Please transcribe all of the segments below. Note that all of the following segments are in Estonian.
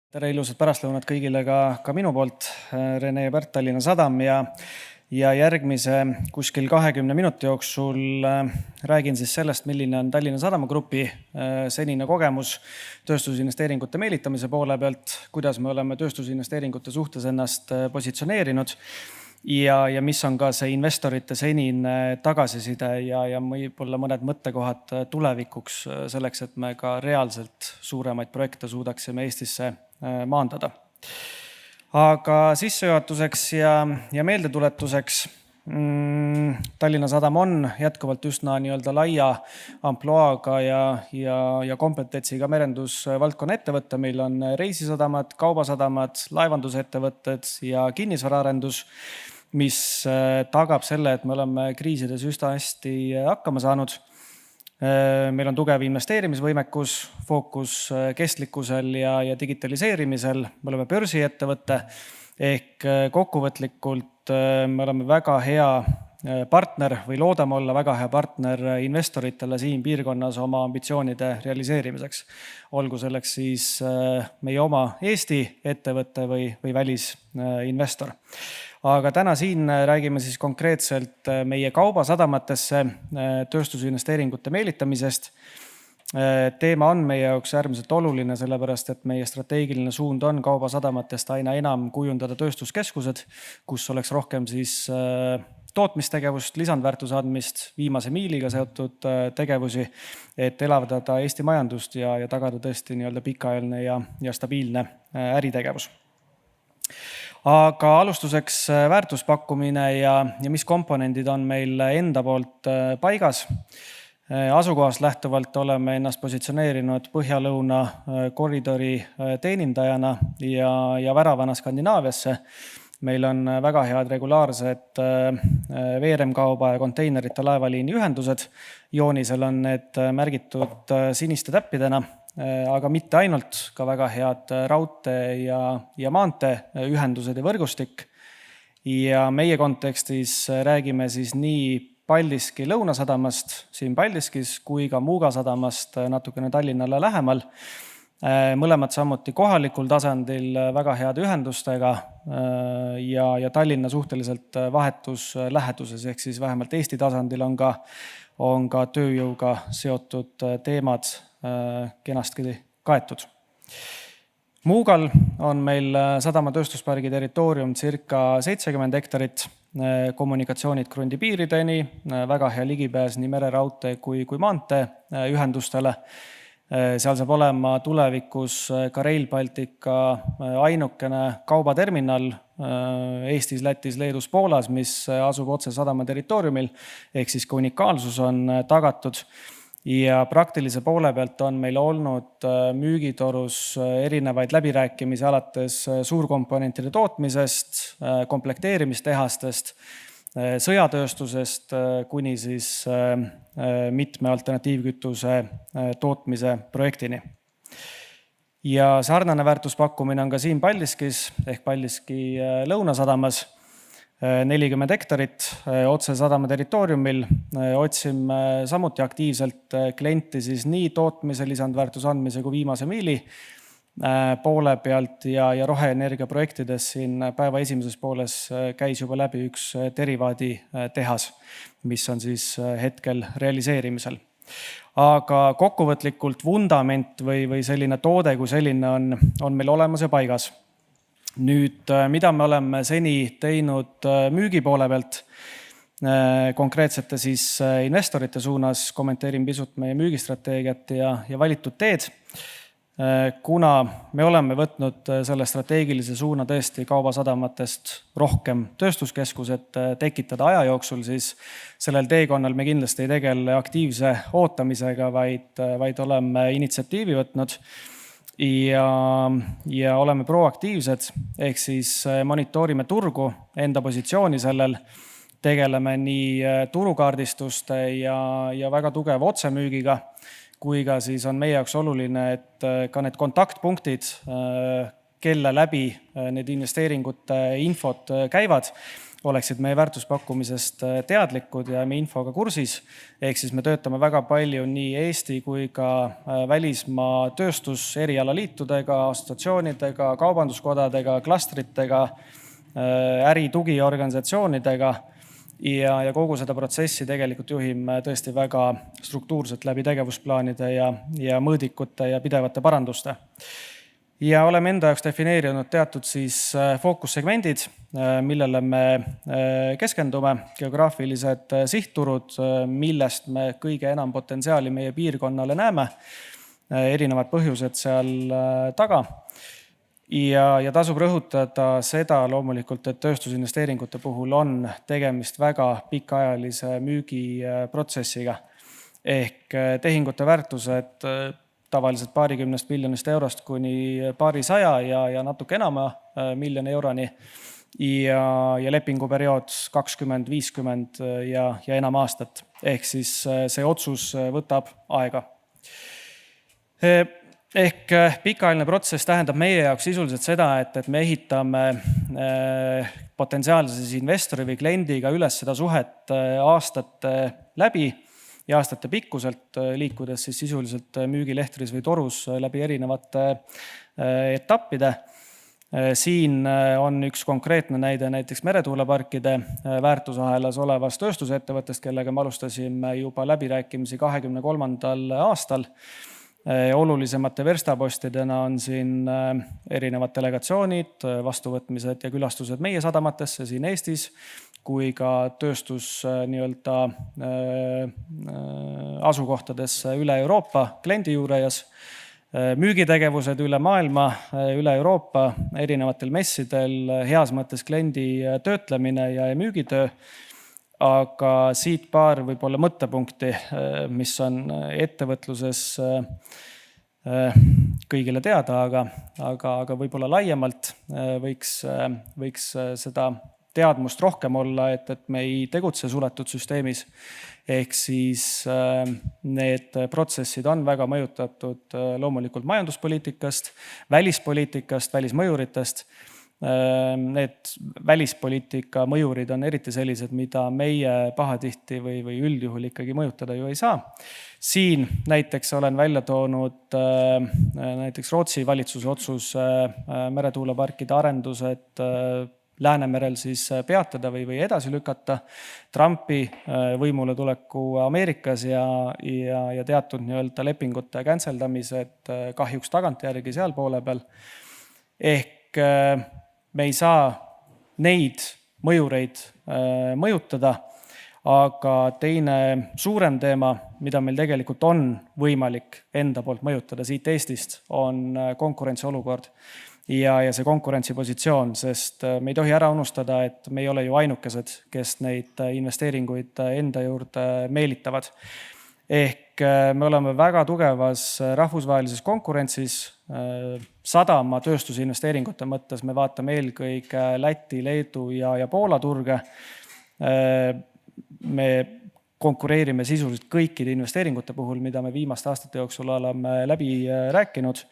Tere ilusat pärastlõunat kõigile ka minu poolt. Rene Pärt, Tallinna Sadam ja järgmise kuskil 20 minuti jooksul räägin siis sellest, milline on Tallinna Sadama Grupi senine kogemus tööstusinvesteeringute meelitamise poole pealt, kuidas me oleme tööstusinvesteeringute suhtes ennast positsioneerinud ja mis on ka see investorite senine tagasiside ja võib-olla mõned mõttekohad tulevikuks selleks, et me ka reaalselt suuremaid projekte suudaksime Eestisse maandada. Aga sissejuhatuseks ja meeldetuletuseks Tallinna Sadam on jätkuvalt üsna laia ampluaaga ja kompetentsiga merendusvaldkonna ettevõtte. Meil on reisisadamad, kaubasadamad, laevandusettevõtted ja kinnisvaraarendus, mis tagab selle, et me oleme kriisides üsna hästi hakkama saanud. Meil on tugev investeerimisvõimekus, fookus kestlikkusel ja digitaliseerimisel. Me oleme börsiettevõte ehk kokkuvõtlikult me oleme väga hea partner või loodame olla väga hea partner investoritele siin piirkonnas oma ambitsioonide realiseerimiseks. Olgu selleks siis meie oma Eesti ettevõte või välisinvestor. Aga täna siin räägime siis konkreetselt meie kaubasadamatesse tööstusinvesteeringute meelitamisest. Teema on meie jaoks äärmiselt oluline, sellepärast et meie strateegiline suund on kaubasadamatest aina enam kujundada tööstuskeskused, kus oleks rohkem siis tootmistegevust, lisandväärtuse andmist, viimase miiliga seotud tegevusi, et elavdada Eesti majandust ja tagada tõesti pikaajaline ja stabiilne äritegevus. Aga alustuseks väärtuspakkumine ja mis komponendid on meil enda poolt paigas. Asukohast lähtuvalt oleme ennast positsioneerinud Põhja-Lõuna koridori teenindajana ja väravana Skandinaaviasse. Meil on väga head regulaarsed veeremkauba ja konteinerite laevaliini ühendused. Joonisel on need märgitud siniste täppidena, aga mitte ainult, ka väga head raudtee ja maantee ühendused ja võrgustik. Ja meie kontekstis räägime siis nii Paldiski Lõunasadamast siin Paldiskis kui ka Muuga sadamast natukene Tallinnale lähemal. Mõlemad samuti kohalikul tasandil väga head ühendustega ja Tallinna suhteliselt vahetus läheduses, ehk siis vähemalt Eesti tasandil on ka tööjõuga seotud teemad kenasti kaetud. Muugal on meil Sadama tööstuspargi territoorium circa 70 hektarit, kommunikatsioonid krundi piirideni, väga hea ligipääs nii mereraudtee kui maantee ühendustele. Seal saab olema tulevikus ka Rail Baltica ainukene kaubaterminal Eestis, Lätis, Leedus, Poolas, mis asub otse sadama territooriumil, ehk siis ka unikaalsus on tagatud. Ja praktilise poole pealt on meil olnud müügitorus erinevaid läbirääkimisi alates suurkomponentide tootmisest, komplekteerimistehastest, sõjatööstusest kuni siis mitme alternatiivkütuse tootmise projektini. Ja sarnane väärtuspakkumine on ka siin Paldiskis ehk Paldiski Lõunasadamas. 40 hektarit otse sadama territooriumil. Otsime samuti aktiivselt klienti siis nii tootmise, lisandväärtuse andmise kui viimase miili poole pealt ja roheenergia projektides siin päeva esimeses pooles käis juba läbi üks derivaadi tehas, mis on siis hetkel realiseerimisel. Aga kokkuvõtlikult vundament või selline toode kui selline on meil olemas ja paigas. Nüüd, mida me oleme seni teinud müügi poole pealt konkreetsete siis investorite suunas, kommenteerin pisut meie müügistrateegiat ja valitud teed. Kuna me oleme võtnud selle strateegilise suuna tõesti kaubasadamatest rohkem tööstuskeskused tekitada aja jooksul, siis sellel teekonnal me kindlasti ei tegele aktiivse ootamisega, vaid oleme initsiatiivi võtnud ja oleme proaktiivsed, ehk siis monitoorime turgu, enda positsiooni sellel, tegeleme nii turukaardistuste ja väga tugeva otsemüügiga, kui ka siis on meie jaoks oluline, et ka need kontaktpunktid kelle läbi need investeeringute infod käivad, oleksid meie väärtuspakkumisest teadlikud ja meie infoga kursis. Ehk siis me töötame väga palju nii Eesti kui ka välismaa tööstus erialaliitudega, assotsiatsioonidega, kaubanduskodadega, klastritega, äritugiorganisatsioonidega ja kogu seda protsessi tegelikult juhime tõesti väga struktuurselt läbi tegevusplaanide ja mõõdikute ja pidevate paranduste. Ja oleme enda jaoks defineerinud teatud fookussegmendid, millele me keskendume, geograafilised sihtturud, millest me kõige enam potentsiaali meie piirkonnale näeme, erinevad põhjused seal taga. Ja tasub rõhutada seda loomulikult, et tööstusinvesteeringute puhul on tegemist väga pikaajalise müügiprotsessiga. Ehk tehingute väärtused tavaliselt paarikümnest miljonist eurost kuni paarisaja ja natuke enama miljoni euroni ja lepinguperiood 20, 50 ja enam aastat. Ehk siis see otsus võtab aega. Ehk pikaajaline protsess tähendab meie jaoks sisuliselt seda, et me ehitame potentsiaalse investori või kliendiga üles seda suhet aastate läbi ja aastate pikkuselt, liikudes sisuliselt müügilehtris või torus läbi erinevate etappide. Siin on üks konkreetne näide näiteks meretuuleparkide väärtusahelas olevast tööstusettevõttest, kellega me alustasime juba läbirääkimisi 2023. aastal. Olulisemate verstapostidena on siin erinevad delegatsioonid, vastuvõtmised ja külastused meie sadamatesse siin Eestis, kui ka tööstus asukohtadesse üle Euroopa kliendi juures, müügitegevused üle maailma, üle Euroopa, erinevatel messidel, heas mõttes kliendi töötlemine ja müügitöö. Aga siit paar võib-olla mõttepunkti, mis on ettevõtluses kõigile teada, aga võib-olla laiemalt võiks seda teadmust rohkem olla, et me ei tegutse suletud süsteemis. Ehk siis need protsessid on väga mõjutatud loomulikult majanduspoliitikast, välispoliitikast, välismõjuritest. Need välispoliitika mõjurid on eriti sellised, mida meie pahatihti või üldjuhul ikkagi mõjutada ju ei saa. Siin näiteks olen välja toonud näiteks Rootsi valitsuse otsus meretuuleparkide arendused Läänemerel peatada või edasi lükata, Trumpi võimule tuleku Ameerikas ja teatud lepingute canceldamised kahjuks tagantjärgi seal poole peal. Ehk me ei saa neid mõjureid mõjutada, aga teine suurem teema, mida meil tegelikult on võimalik enda poolt mõjutada siit Eestist, on konkurentsiolukord ja see konkurentsipositsioon, sest me ei tohi ära unustada, et me ei ole ju ainukesed, kes neid investeeringuid enda juurde meelitavad. Ehk me oleme väga tugevas rahvusvahelises konkurentsis. Sadama tööstuse investeeringute mõttes me vaatame eelkõige Läti, Leedu ja Poola turge. Me konkureerime sisuliselt kõikide investeeringute puhul, mida me viimaste aastate jooksul oleme läbi rääkinud.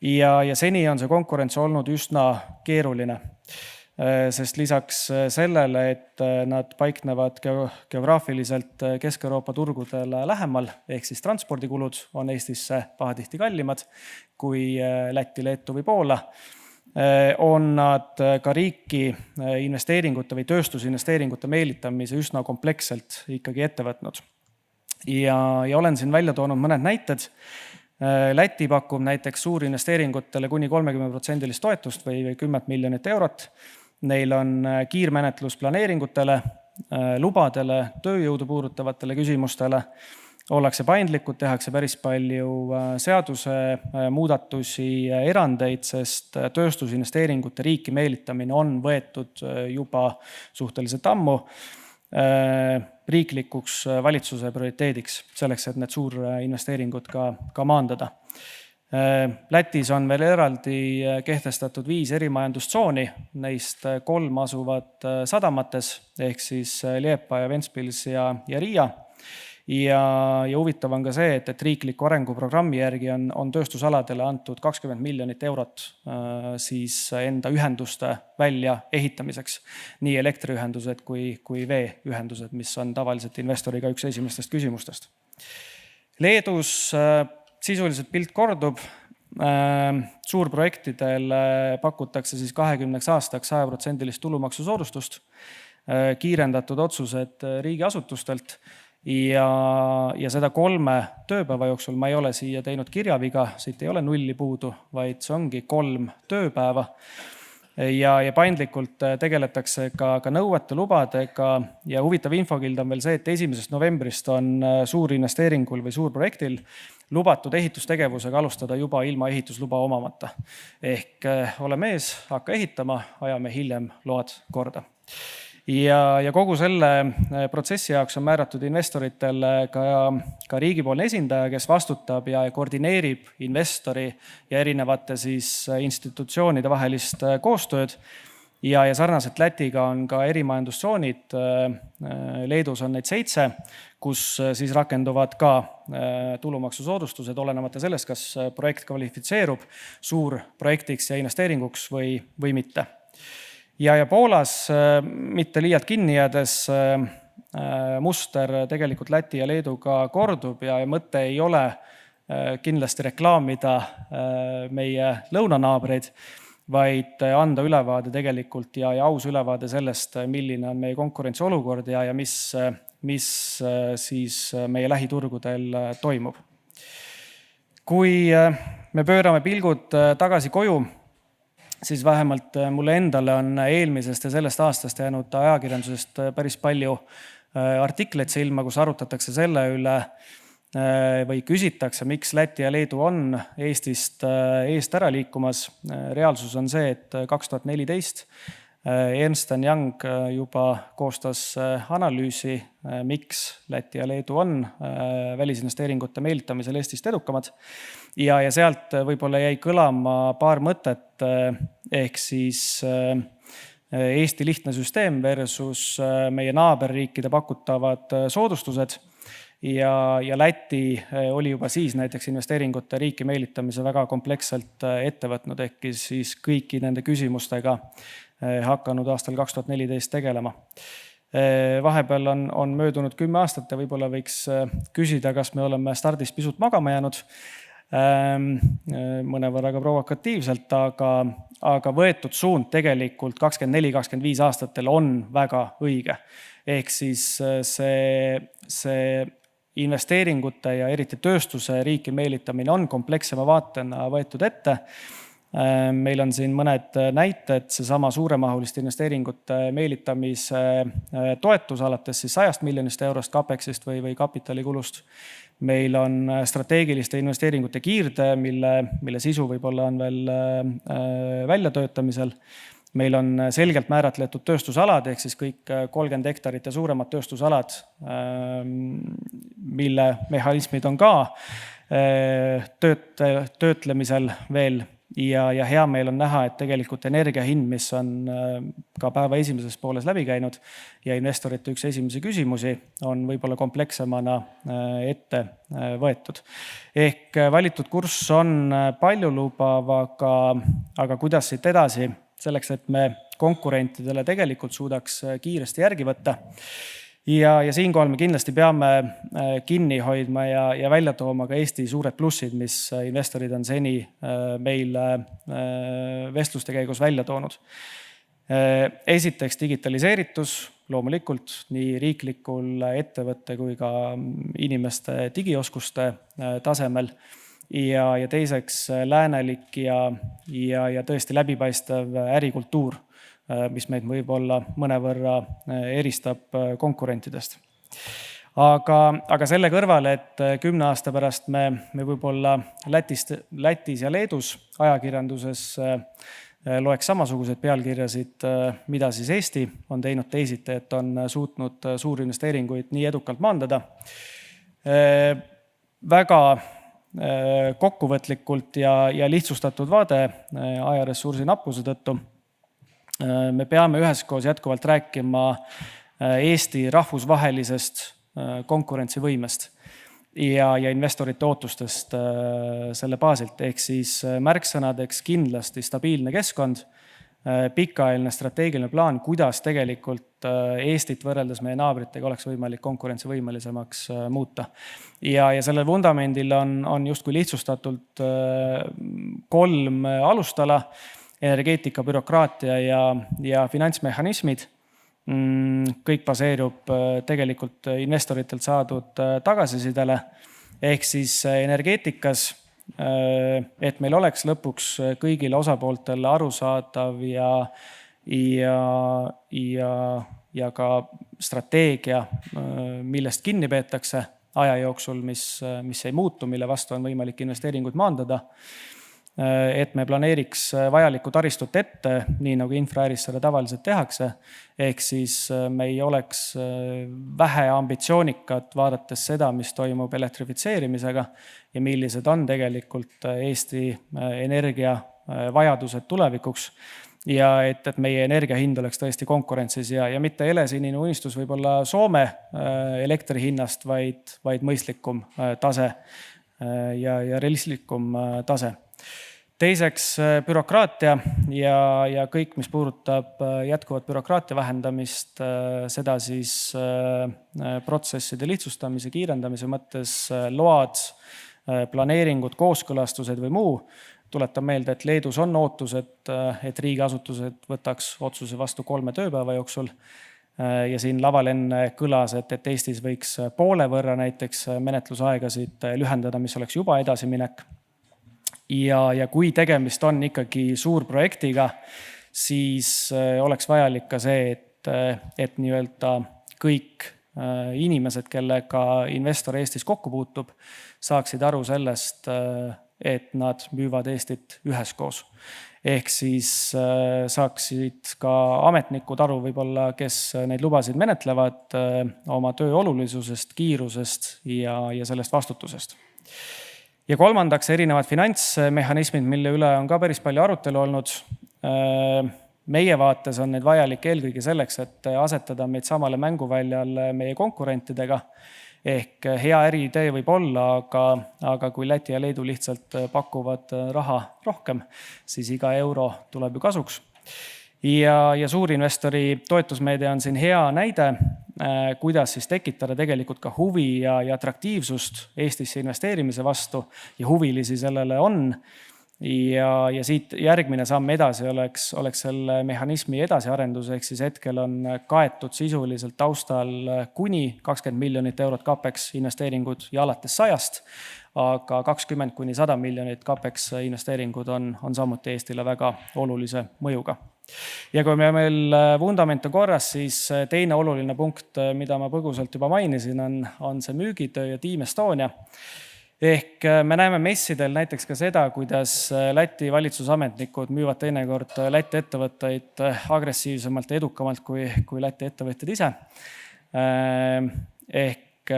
Ja seni on see konkurents olnud üsna keeruline. Sest lisaks sellele, et nad paiknevad geograafiliselt Kesk-Euroopa turgudele lähemal, ehk siis transpordikulud on Eestisse pahatihti kallimad kui Läti, Leetu või Poola, on nad ka riiki investeeringute või tööstusinvesteeringute meelitamise üsna kompleksselt ikkagi ette võtnud. Ja olen siin välja toonud mõned näited. Läti pakub näiteks suurinvesteeringutele kuni 30% toetust või 10 miljonit eurot. Neil on kiirmenetlus planeeringutele, lubadele, tööjõudu puudutavatele küsimustele. Ollakse paindlikud, tehakse päris palju seaduse muudatusi ja erandeid, sest tööstusinvesteeringute riiki meelitamine on võetud juba suhteliselt ammu riiklikuks valitsuse prioriteediks, selleks, et need suurinvesteeringud ka maandada. Lätis on veel eraldi kehtestatud 5 erimajandustsooni, neist 3 asuvad sadamates, ehk siis Liepa ja Ventspils ja Riia. Ja huvitav on ka see, et riikliku arenguprogrammi järgi on tööstusaladele antud 20 miljonit eurot siis enda ühenduste välja ehitamiseks. Nii elektriühendused kui veeühendused, mis on tavaliselt investoriga üks esimestest küsimustest. Leedus sisuliselt pilt kordub. Suurprojektidel pakutakse siis 20 aastaks 100% tulumaksusoodustust, kiirendatud otsused riigiasutustelt ja seda 3 tööpäeva jooksul. Ma ei ole siia teinud kirjaviga, siit ei ole 0 puudu, vaid see ongi 3 tööpäeva. Ja paindlikult tegeletakse ka nõuete lubadega ja huvitav infokild on veel see, et 1. novembrist on suurinvesteeringul või suurprojektil lubatud ehitustegevusega alustada juba ilma ehitusluba omamata. Ehk ole mees, hakka ehitama, ajame hiljem load korda. Ja kogu selle protsessi jaoks on määratud investoritele ka riigipoolne esindaja, kes vastutab ja koordineerib investori ja erinevate siis institutsioonide vahelist koostööd. Ja sarnaselt Lätiga on ka erimajandustsoonid. Leedus on neid 7, kus siis rakenduvad ka tulumaksusoodustused, olenemata sellest, kas projekt kvalifitseerub suurprojektiks ja investeeringuks või mitte. Ja Poolas mitte liialt kinni jäädes muster tegelikult Läti ja Leeduga kordub ja mõte ei ole kindlasti reklaamida meie lõunanaabreid, vaid anda ülevaade tegelikult ja aus ülevaade sellest, milline on meie konkurentsiolukord ja mis siis meie lähiturgudel toimub. Kui me pöörame pilgud tagasi koju, siis vähemalt mulle endale on eelmisest ja sellest aastast jäänud ajakirjandusest päris palju artikleid silma, kus arutatakse selle üle või küsitakse, miks Läti ja Leedu on Eestist eest ära liikumas. Reaalsus on see, et 2014 Ernst & Young juba koostas analüüsi, miks Läti ja Leedu on välisinvesteeringute meelitamisel Eestist edukamad. Ja sealt võib-olla jäi kõlama paar mõtet, ehk siis Eesti lihtne süsteem versus meie naaberriikide pakutavad soodustused. Ja Läti oli juba siis näiteks investeeringute riiki meelitamise väga kompleksselt ette võtnud, ehk siis kõiki nende küsimustega hakanud aastal 2014 tegelema. Vahepeal on möödunud 10 aastat ja võib-olla võiks küsida, kas me oleme stardis pisut magama jäänud, mõnevõrra ka provokatiivselt, aga võetud suund tegelikult 24-25 aastatel on väga õige. Ehk siis see investeeringute ja eriti tööstuse riiki meelitamine on komplekssema vaatena võetud ette. Meil on siin mõned näited, seesama suuremahuliste investeeringute meelitamise toetus alates siis 100 miljonist eurost CAPEX-ist või kapitalikulust. Meil on strateegiliste investeeringute kiirde, mille sisu võib-olla on veel väljatöötamisel. Meil on selgelt määratletud tööstusalad, ehk siis kõik 30 hektarit ja suuremad tööstusalad, mille mehhanismid on ka töötlemisel veel. Ja hea meil on näha, et tegelikult energia hind, mis on ka päeva esimeses pooles läbi käinud ja investorite üks esimesi küsimusi on võib-olla komplekssemana ette võetud. Ehk valitud kurss on palju lubav, aga kuidas siit edasi, selleks, et me konkurentidele tegelikult suudaks kiiresti järgi võtta. Ja siinkohal me kindlasti peame kinni hoidma ja välja tooma ka Eesti suured plussid, mis investorid on seni meil vestluste käigus välja toonud. Esiteks digitaliseeritus, loomulikult nii riiklikul ettevõtte kui ka inimeste digioskuste tasemel. Ja teiseks läänelik ja tõesti läbipaistev ärikultuur, mis meid võib-olla mõnevõrra eristab konkurentidest. Aga selle kõrval, et 10 aasta pärast me võib-olla Lätis ja Leedus ajakirjanduses loeks samasuguseid pealkirjasid, mida siis Eesti on teinud teisiti, et on suutnud suurinvesteeringuid nii edukalt maandada. Väga kokkuvõtlikult ja lihtsustatud vaade ajaressursi nappuse tõttu. Me peame üheskoos jätkuvalt rääkima Eesti rahvusvahelisest konkurentsivõimest ja investorite ootustest selle baasilt. Ehk siis märksõnadeks kindlasti stabiilne keskkond, pikaajaline strateegiline plaan, kuidas tegelikult Eestit võrreldes meie naabritega oleks võimalik konkurentsivõimelisemaks muuta. Ja sellel vundamendil on justkui lihtsustatult 3 alustala: energeetika, bürokraatia ja finantsmehhanismid. Kõik baseerub tegelikult investoritelt saadud tagasisidele. Ehk siis energeetikas, et meil oleks lõpuks kõigile osapooltele arusaadav ja ka strateegia, millest kinni peetakse aja jooksul, mis ei muutu, mille vastu on võimalik investeeringuid maandada. Et me planeeriks vajalikku taristut ette, nii nagu infraääris seda tavaliselt tehakse. Ehk siis me ei oleks vähe ambitsioonikad, vaadates seda, mis toimub elektrifitseerimisega ja millised on tegelikult Eesti energiavajadused tulevikuks. Ja et meie energiahind oleks tõesti konkurentsis ja mitte helesinine unistus võib-olla Soome elektri hinnast, vaid mõistlikum tase ja realistlikum tase. Teiseks bürokraatia ja kõik, mis puudutab jätkuvat bürokraatia vähendamist, seda siis protsesside lihtsustamise, kiirendamise mõttes, load, planeeringud, kooskõlastused või muu. Tuletan meelde, et Leedus on ootus, et riigiasutused võtaks otsuse vastu 3 tööpäeva jooksul. Ja siin laval enne kõlas, et Eestis võiks poole võrra näiteks menetlusaegasid lühendada, mis oleks juba edasiminek. Ja kui tegemist on ikkagi suur projektiga, siis oleks vajalik ka see, et nii-öelda kõik inimesed, kellega investor Eestis kokku puutub, saaksid aru sellest, et nad müüvad Eestit üheskoos. Ehk siis saaksid ka ametnikud aru võib-olla, kes neid lubasid menetlevad, oma töö olulisusest, kiirusest ja sellest vastutusest. Ja kolmandaks, erinevad finantsmehhanismid, mille üle on ka päris palju arutelu olnud. Meie vaates on need vajalik eelkõige selleks, et asetada meid samale mänguväljal meie konkurentidega. Ehk hea äriidee võib olla, aga kui Läti ja Leedu lihtsalt pakuvad raha rohkem, siis iga euro tuleb ju kasuks. Ja suurinvestori toetusmeede on siin hea näide, kuidas siis tekitada tegelikult ka huvi ja atraktiivsust Eestisse investeerimise vastu ja huvilisi sellele on. Ja siit järgmine samm edasi oleks selle mehhanismi edasiarendus, ehk siis hetkel on kaetud sisuliselt taustal kuni 20 miljonit eurot CAPEX investeeringud ja alates 100, aga 20–100 miljonit CAPEX investeeringud on samuti Eestile väga olulise mõjuga. Ja kui meil vundament on korras, siis teine oluline punkt, mida ma põgusalt juba mainisin, on see müügitöö ja Team Estonia. Ehk me näeme messidel näiteks ka seda, kuidas Läti valitsusametnikud müüvad teinekord Läti ettevõtteid agressiivsemalt ja edukamalt kui Läti ettevõtjad ise. Ehk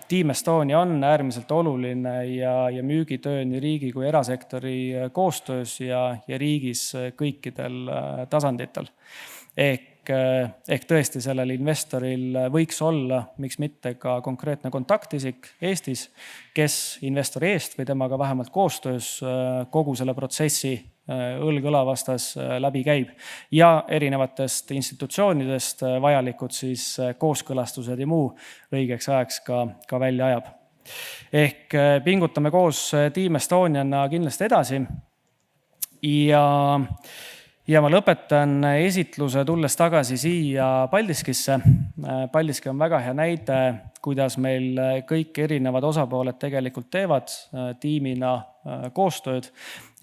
Team Estonia on äärmiselt oluline ja müügitöö nii riigi kui erasektori koostöös ja riigis kõikidel tasanditel. Ehk tõesti sellel investoril võiks olla, miks mitte ka konkreetne kontaktisik Eestis, kes investori eest või temaga vähemalt koostöös kogu selle protsessi õlg õla vastas läbi käib ja erinevatest institutsioonidest vajalikud siis kooskõlastused ja muu õigeks ajaks ka välja ajab. Ehk pingutame koos Team Estoniana kindlasti edasi ja ma lõpetan esitluse tulles tagasi siia Paldiskisse. Paldiski on väga hea näide, kuidas meil kõik erinevad osapooled tegelikult teevad tiimina koostööd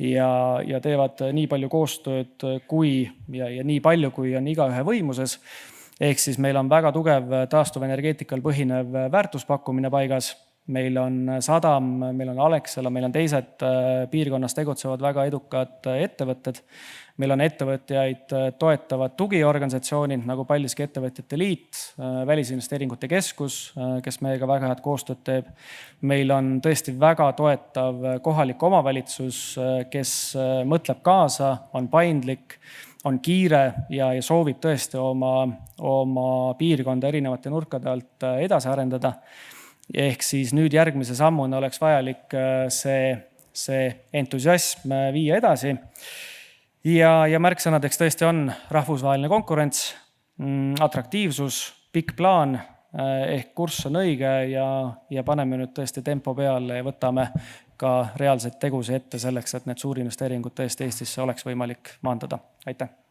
ja teevad nii palju koostööd ja nii palju, kui on igaühe võimuses. Ehk siis meil on väga tugev taastuvenergeetikal põhinev väärtuspakkumine paigas. Meil on Sadam, meil on Alexela, meil on teised piirkonnas tegutsevad väga edukad ettevõtted. Meil on ettevõtjaid toetavad tugiorganisatsioonid nagu Paldiski Ettevõtjate Liit, Välisinvesteeringute Keskus, kes meiega väga head koostööd teeb. Meil on tõesti väga toetav kohalik omavalitsus, kes mõtleb kaasa, on paindlik on kiire ja soovib tõesti oma piirkonda erinevate nurkade alt edasi arendada. Ehk siis nüüd järgmise sammuna oleks vajalik see entusiasm viia edasi. Ja märksõnadeks tõesti on rahvusvaheline konkurents, atraktiivsus, pikk plaan, ehk kurss on õige ja paneme nüüd tõesti tempo peale ja võtame ka reaalseid tegusid ette selleks, et need suurinvesteeringud tõesti Eestisse oleks võimalik maandada. Aitäh!